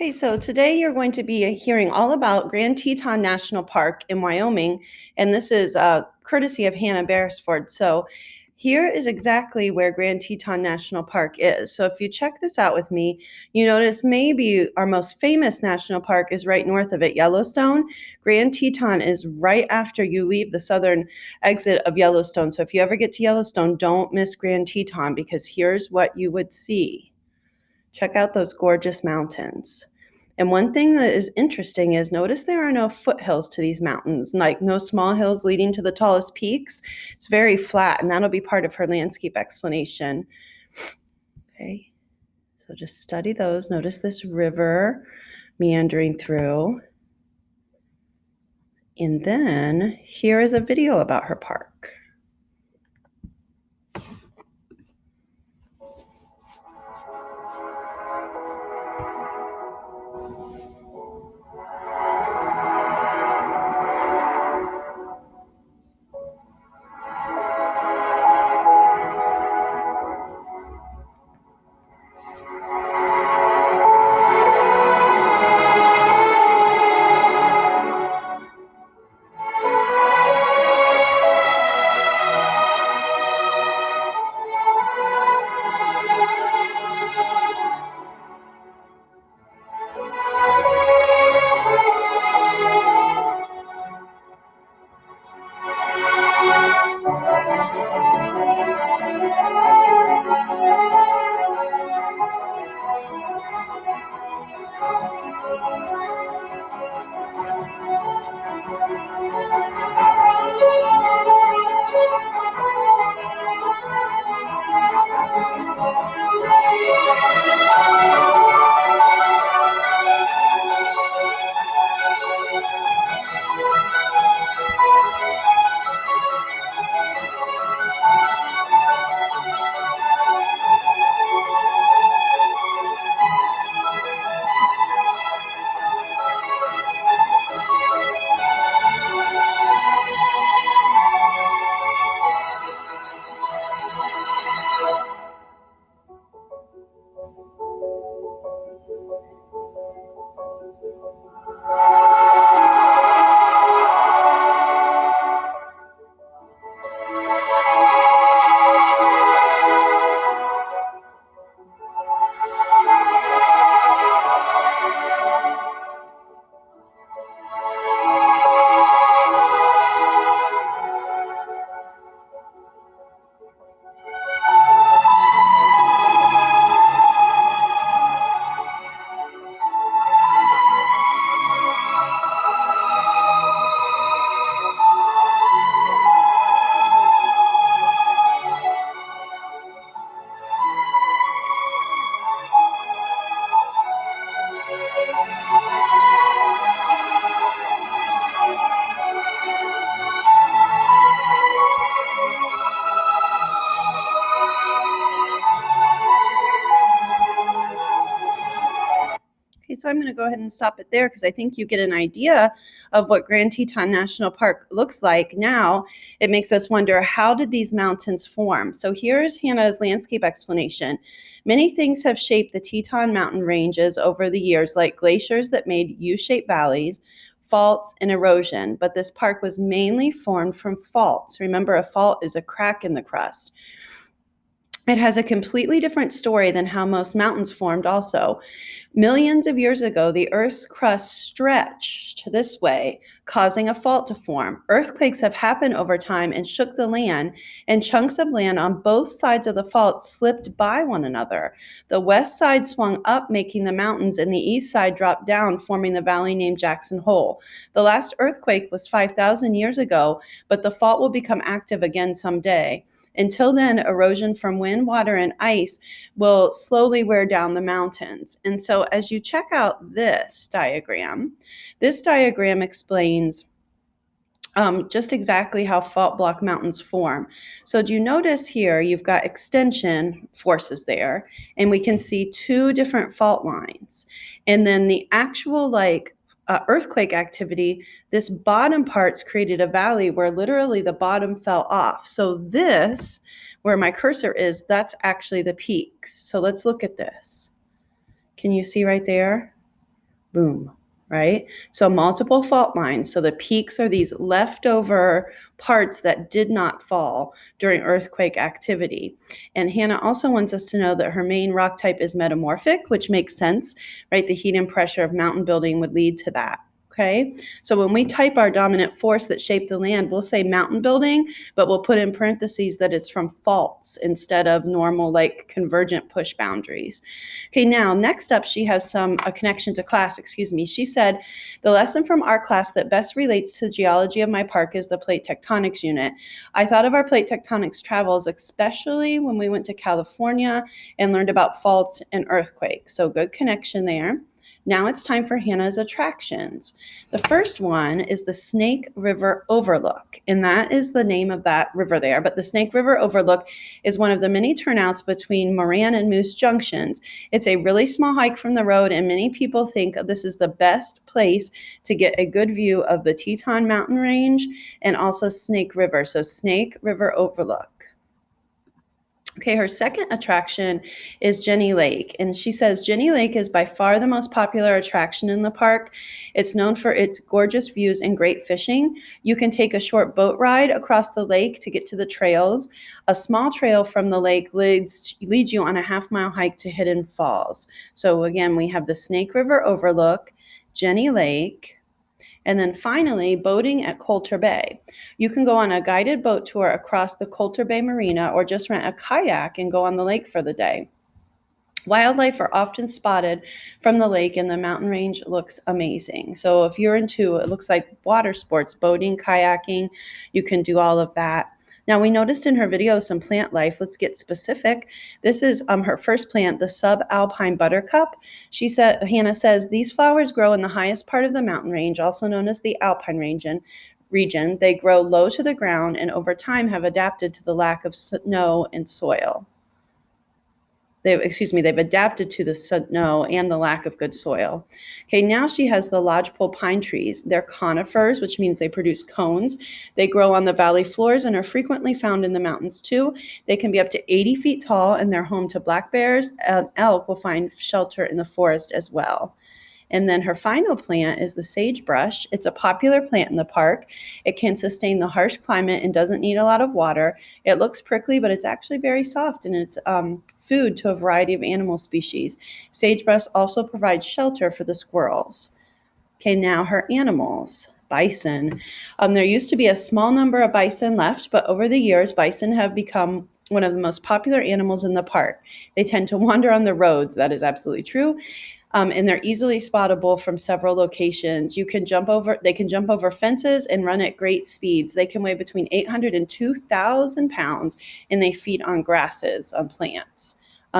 Okay, so today you're going to be hearing all about Grand Teton National Park in Wyoming, and this is courtesy of Hannah Berisford. So here is exactly where Grand Teton National Park is. So if you check this out with me, you notice maybe our most famous national park is right north of it, Yellowstone. Grand Teton is right after you leave the southern exit of Yellowstone. So if you ever get to Yellowstone, don't miss Grand Teton because here's what you would see. Check out those gorgeous mountains. And one thing that is interesting is notice there are no foothills to these mountains, like no small hills leading to the tallest peaks. It's very flat, and that'll be part of her landscape explanation. Okay, so just study those. Notice this river meandering through. And then here is a video about her park. Okay, so I'm going to go ahead and stop it there because I think you get an idea of what Grand Teton National Park looks like. Now, it makes us wonder, how did these mountains form? So here's Hannah's landscape explanation. Many things have shaped the Teton mountain ranges over the years, like glaciers that made U-shaped valleys, faults, and erosion, but this park was mainly formed from faults. Remember, a fault is a crack in the crust. It has a completely different story than how most mountains formed also. Millions of years ago, the Earth's crust stretched this way, causing a fault to form. Earthquakes have happened over time and shook the land, and chunks of land on both sides of the fault slipped by one another. The west side swung up, making the mountains, and the east side dropped down, forming the valley named Jackson Hole. The last earthquake was 5,000 years ago, but the fault will become active again someday. Until then, erosion from wind, water, and ice will slowly wear down the mountains. And so as you check out this diagram explains just exactly how fault block mountains form. So do you notice here you've got extension forces there, and we can see two different fault lines. And then the actual earthquake activity, this bottom part's created a valley where literally the bottom fell off. So this, where my cursor is, that's actually the peaks. So let's look at this. Can you see right there? Boom, right? So multiple fault lines. So the peaks are these leftover parts that did not fall during earthquake activity. And Hannah also wants us to know that her main rock type is metamorphic, which makes sense, right? The heat and pressure of mountain building would lead to that. Okay, so when we type our dominant force that shaped the land, we'll say mountain building, but we'll put in parentheses that it's from faults instead of normal, like convergent push boundaries. Okay, now next up, she has a connection to class, excuse me. She said, the lesson from our class that best relates to geology of my park is the plate tectonics unit. I thought of our plate tectonics travels, especially when we went to California and learned about faults and earthquakes. So good connection there. Now it's time for Hannah's attractions. The first one is the Snake River Overlook, and that is the name of that river there. But the Snake River Overlook is one of the many turnouts between Moran and Moose Junctions. It's a really small hike from the road, and many people think this is the best place to get a good view of the Teton mountain range and also Snake River. So Snake River Overlook. Okay, her second attraction is Jenny Lake. And she says Jenny Lake is by far the most popular attraction in the park. It's known for its gorgeous views and great fishing. You can take a short boat ride across the lake to get to the trails. A small trail from the lake leads you on a half-mile hike to Hidden Falls. So again, we have the Snake River Overlook, Jenny Lake, and then finally, boating at Coulter Bay. You can go on a guided boat tour across the Coulter Bay Marina or just rent a kayak and go on the lake for the day. Wildlife are often spotted from the lake, and the mountain range looks amazing. So if you're into, it looks like water sports, boating, kayaking, you can do all of that. Now, we noticed in her video some plant life. Let's get specific. This is her first plant, the subalpine buttercup. Hannah says, these flowers grow in the highest part of the mountain range, also known as the alpine region. They grow low to the ground and over time have adapted to the lack of snow and soil. They've adapted to the snow and the lack of good soil. Okay, now she has the lodgepole pine trees. They're conifers, which means they produce cones. They grow on the valley floors and are frequently found in the mountains too. They can be up to 80 feet tall, and they're home to black bears, and elk will find shelter in the forest as well. And then her final plant is the sagebrush. It's a popular plant in the park. It can sustain the harsh climate and doesn't need a lot of water. It looks prickly, but it's actually very soft, and it's food to a variety of animal species. Sagebrush also provides shelter for the squirrels. Okay, now her animals. Bison. There used to be a small number of bison left, but over the years, bison have become one of the most popular animals in the park. They tend to wander on the roads. That is absolutely true. And they're easily spottable from several locations. They can jump over fences and run at great speeds. They can weigh between 800 and 2,000 pounds, and they feed on grasses, on plants.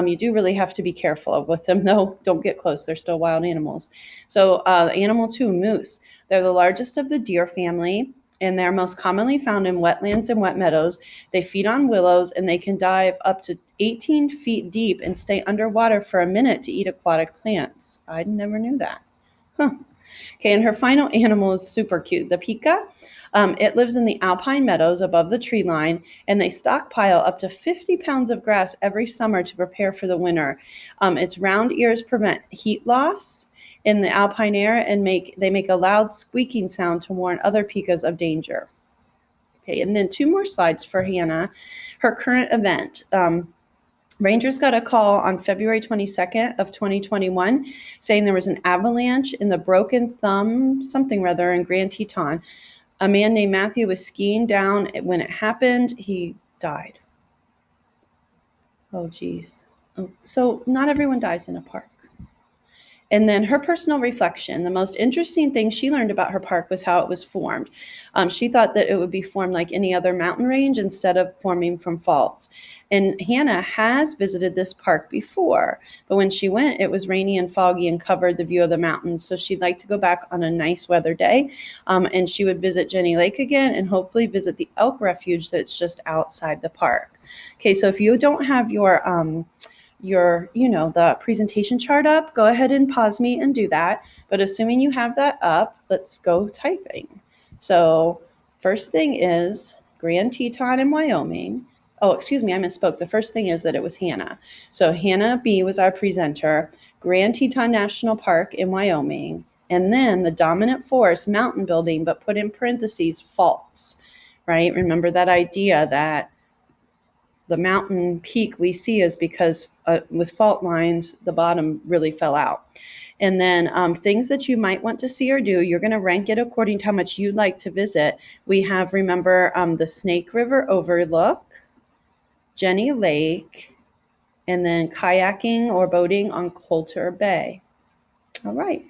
You do really have to be careful with them, though. Don't get close. They're still wild animals. So animal two, moose. They're the largest of the deer family, and they're most commonly found in wetlands and wet meadows. They feed on willows, and they can dive up to 18 feet deep and stay underwater for a minute to eat aquatic plants. I never knew that. Huh. Okay, and her final animal is super cute, the pika. It lives in the alpine meadows above the tree line, and they stockpile up to 50 pounds of grass every summer to prepare for the winter. Its round ears prevent heat loss in the alpine air, and they make a loud squeaking sound to warn other pikas of danger. Okay, and then two more slides for Hannah. Her current event. Rangers got a call on February 22nd of 2021 saying there was an avalanche in the Broken Thumb something rather in Grand Teton. A man named Matthew was skiing down. When it happened, he died. Oh, geez. So not everyone dies in a park. And then her personal reflection. The most interesting thing she learned about her park was how it was formed. She thought that it would be formed like any other mountain range instead of forming from faults. And Hannah has visited this park before, but when she went, it was rainy and foggy and covered the view of the mountains. So she'd like to go back on a nice weather day, and she would visit Jenny Lake again and hopefully visit the elk refuge that's just outside the park. Okay, so if you don't have the presentation chart up, go ahead and pause me and do that. But assuming you have that up, let's go typing. So first thing is Grand Teton in Wyoming. Oh, excuse me, I misspoke. The first thing is that it was Hannah. So Hannah B was our presenter. Grand Teton National Park in Wyoming, and then the dominant force, mountain building, but put in parentheses, faults, right? Remember that idea that the mountain peak we see is because with fault lines, the bottom really fell out. And then things that you might want to see or do, you're going to rank it according to how much you'd like to visit. We have, remember, the Snake River Overlook, Jenny Lake, and then kayaking or boating on Coulter Bay. All right.